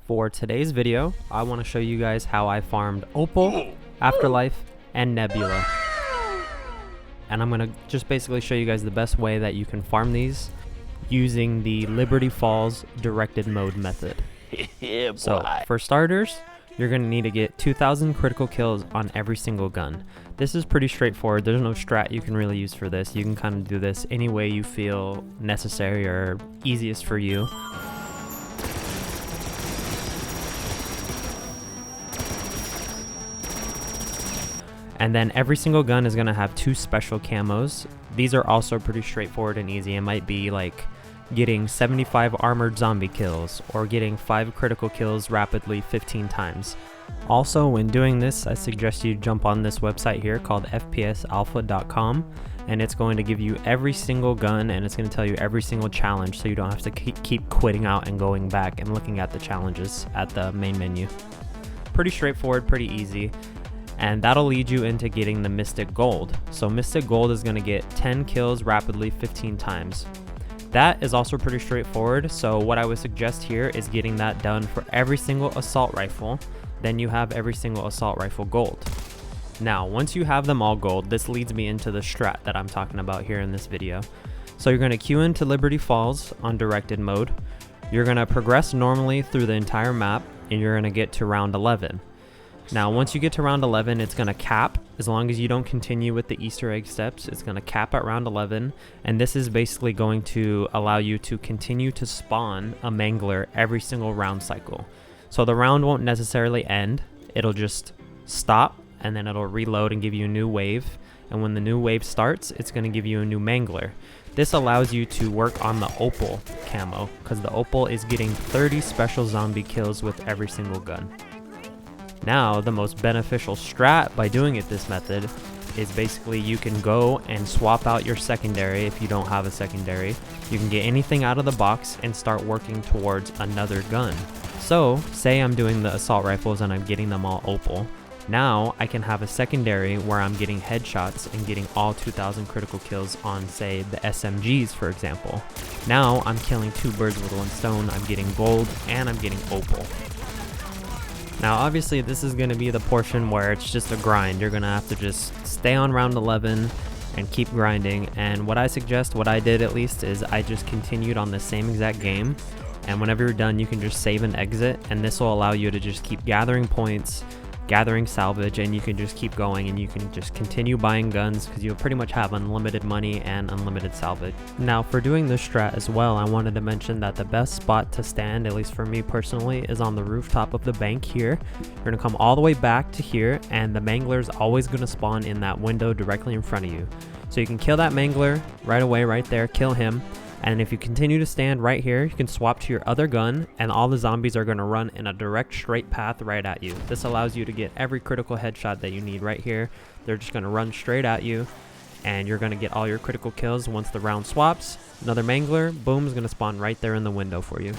For today's video, I want to show you guys how I farmed Opal, Afterlife, and Nebula. And I'm going to just basically show you guys the best way that you can farm these using the Liberty Falls directed mode method. Yeah, boy. So, for starters, you're going to need to get 2,000 critical kills on every single gun. This is pretty straightforward. There's no strat you can really use for this. You can kind of do this any way you feel necessary or easiest for you. And then every single gun is going to have 2 special camos. These are also pretty straightforward and easy. It might be like getting 75 armored zombie kills or getting 5 critical kills rapidly 15 times. Also, when doing this, I suggest you jump on this website here called fpsalpha.com, and it's going to give you every single gun and it's going to tell you every single challenge, so you don't have to keep quitting out and going back and looking at the challenges at the main menu. Pretty straightforward, pretty easy. And that'll lead you into getting the Mystic Gold. So Mystic Gold is going to get 10 kills rapidly 15 times. That is also pretty straightforward, so what I would suggest here is getting that done for every single assault rifle. Then you have every single assault rifle gold. Now, once you have them all gold, this leads me into the strat that I'm talking about here in this video. So you're going to queue into Liberty Falls on directed mode. You're going to progress normally through the entire map, and you're going to get to round 11. Now, once you get to round 11, it's going to cap. As long as you don't continue with the Easter egg steps, it's going to cap at round 11. And this is basically going to allow you to continue to spawn a mangler every single round cycle. So the round won't necessarily end. It'll just stop, and then it'll reload and give you a new wave. And when the new wave starts, it's going to give you a new mangler. This allows you to work on the Opal camo, because the Opal is getting 30 special zombie kills with every single gun. Now, the most beneficial strat by doing it this method is basically you can go and swap out your secondary if you don't have a secondary. You can get anything out of the box and start working towards another gun. So, say I'm doing the assault rifles and I'm getting them all Opal. Now, I can have a secondary where I'm getting headshots and getting all 2,000 critical kills on, say, the SMGs, for example. Now, I'm killing 2 birds with 1 stone. I'm getting gold and I'm getting Opal. Now, obviously, this is going to be the portion where it's just a grind. You're going to have to just stay on round 11 and keep grinding. And what I suggest, what I did at least, is I just continued on the same exact game. And whenever you're done, you can just save and exit. And this will allow you to just keep gathering points, gathering salvage, and you can just keep going and you can just continue buying guns because you'll pretty much have unlimited money and unlimited salvage. Now, for doing this strat as well, I wanted to mention that the best spot to stand, at least for me personally, is on the rooftop of the bank here. You're going to come all the way back to here, and the mangler is always going to spawn in that window directly in front of you. So you can kill that mangler right away, right there, kill him. And if you continue to stand right here, you can swap to your other gun, and all the zombies are going to run in a direct straight path right at you. This allows you to get every critical headshot that you need right here. They're just going to run straight at you, and you're going to get all your critical kills once the round swaps. Another mangler, boom, is going to spawn right there in the window for you.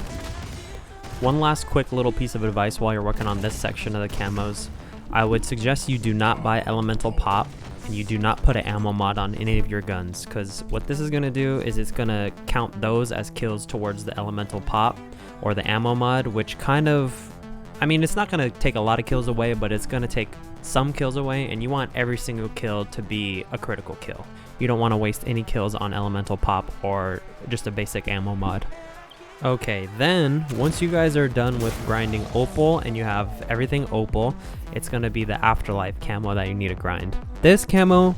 One last quick little piece of advice while you're working on this section of the camos. I would suggest you do not buy elemental pop. And you do not put an ammo mod on any of your guns, because what this is going to do is it's going to count those as kills towards the elemental pop or the ammo mod, which kind of, I mean, it's not going to take a lot of kills away, but it's going to take some kills away, and you want every single kill to be a critical kill. You don't want to waste any kills on elemental pop or just a basic ammo mod. Okay, then once you guys are done with grinding Opal and you have everything Opal, it's going to be the Afterlife camo that you need to grind. This camo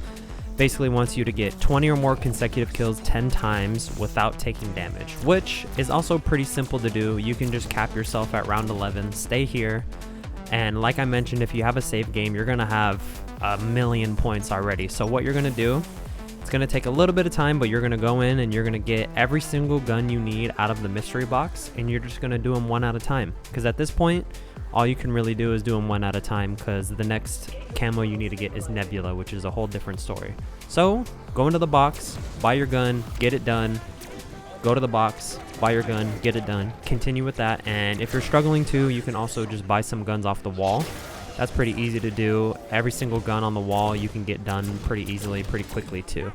basically wants you to get 20 or more consecutive kills 10 times without taking damage, which is also pretty simple to do. You can just cap yourself at round 11, stay here, and like I mentioned, if you have a save game, you're going to have 1,000,000 points already. So what you're going to do, it's going to take a little bit of time, but you're going to go in and you're going to get every single gun you need out of the mystery box, and you're just going to do them one at a time. Because at this point, all you can really do is do them one at a time, because the next camo you need to get is Nebula, which is a whole different story. So, go into the box, buy your gun, get it done. Go to the box, buy your gun, get it done. Continue with that, and if you're struggling to, you can also just buy some guns off the wall. That's pretty easy to do. Every single gun on the wall you can get done pretty easily, pretty quickly too.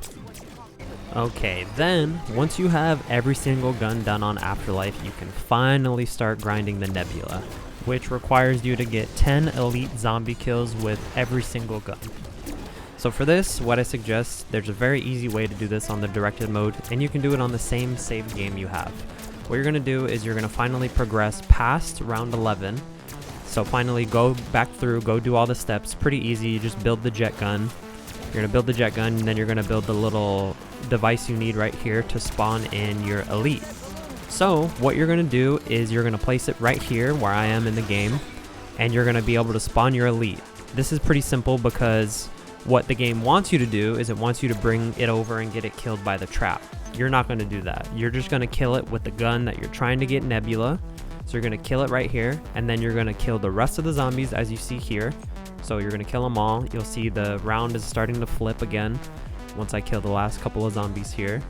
Okay, then once you have every single gun done on Afterlife, you can finally start grinding the Nebula, which requires you to get 10 elite zombie kills with every single gun. So for this, what I suggest, there's a very easy way to do this on the directed mode, and you can do it on the same saved game you have. What you're going to do is you're going to finally progress past round 11. So finally go back through, go do all the steps. Pretty easy, you just build the jet gun. You're going to build the jet gun, and then you're going to build the little device you need right here to spawn in your elite. So what you're going to do is you're going to place it right here where I am in the game, and you're going to be able to spawn your elite. This is pretty simple because what the game wants you to do is it wants you to bring it over and get it killed by the trap. You're not going to do that. You're just going to kill it with the gun that you're trying to get Nebula. So you're going to kill it right here, and then you're going to kill the rest of the zombies as you see here. So you're going to kill them all. You'll see the round is starting to flip again once I kill the last couple of zombies here.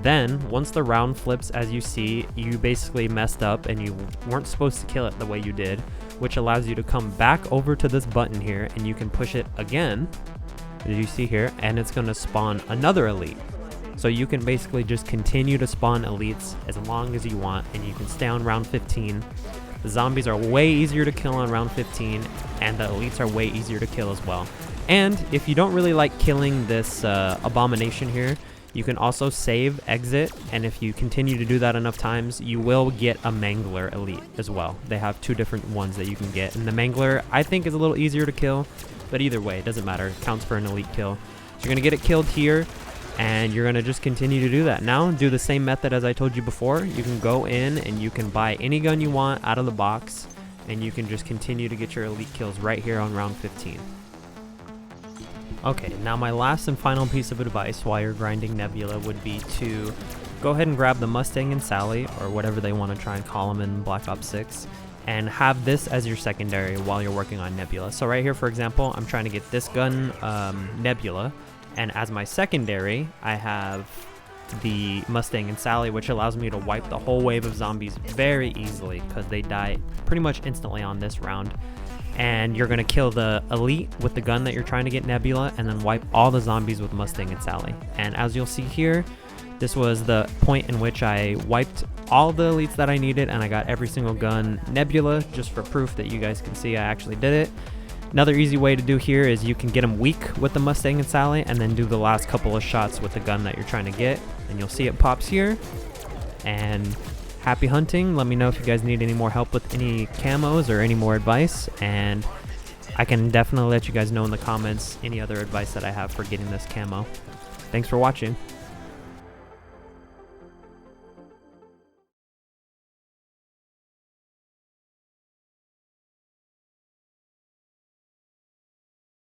Then, once the round flips, as you see, you basically messed up and you weren't supposed to kill it the way you did, which allows you to come back over to this button here and you can push it again, as you see here, and it's going to spawn another elite. So you can basically just continue to spawn elites as long as you want, and you can stay on round 15. The zombies are way easier to kill on round 15, and the elites are way easier to kill as well. And if you don't really like killing this abomination here, you can also save, exit, and if you continue to do that enough times, you will get a Mangler elite as well. They have two different ones that you can get, and the Mangler I think is a little easier to kill, but either way, it doesn't matter. It counts for an elite kill. So you're going to get it killed here, and you're going to just continue to do that. Now, do the same method as I told you before. You can go in and you can buy any gun you want out of the box, and you can just continue to get your elite kills right here on round 15. Okay, now my last and final piece of advice while you're grinding Nebula would be to go ahead and grab the Mustang and Sally, or whatever they want to try and call them in Black Ops 6, and have this as your secondary while you're working on Nebula. So right here, for example, I'm trying to get this gun, Nebula, and as my secondary, I have the Mustang and Sally, which allows me to wipe the whole wave of zombies very easily because they die pretty much instantly on this round. And you're going to kill the elite with the gun that you're trying to get Nebula, and then wipe all the zombies with Mustang and Sally. And as you'll see here, this was the point in which I wiped all the elites that I needed, and I got every single gun Nebula, just for proof that you guys can see I actually did it. Another easy way to do here is you can get them weak with the Mustang and Sally, and then do the last couple of shots with the gun that you're trying to get, and you'll see it pops here. And happy hunting. Let me know if you guys need any more help with any camos or any more advice, and I can definitely let you guys know in the comments any other advice that I have for getting this camo. Thanks for watching.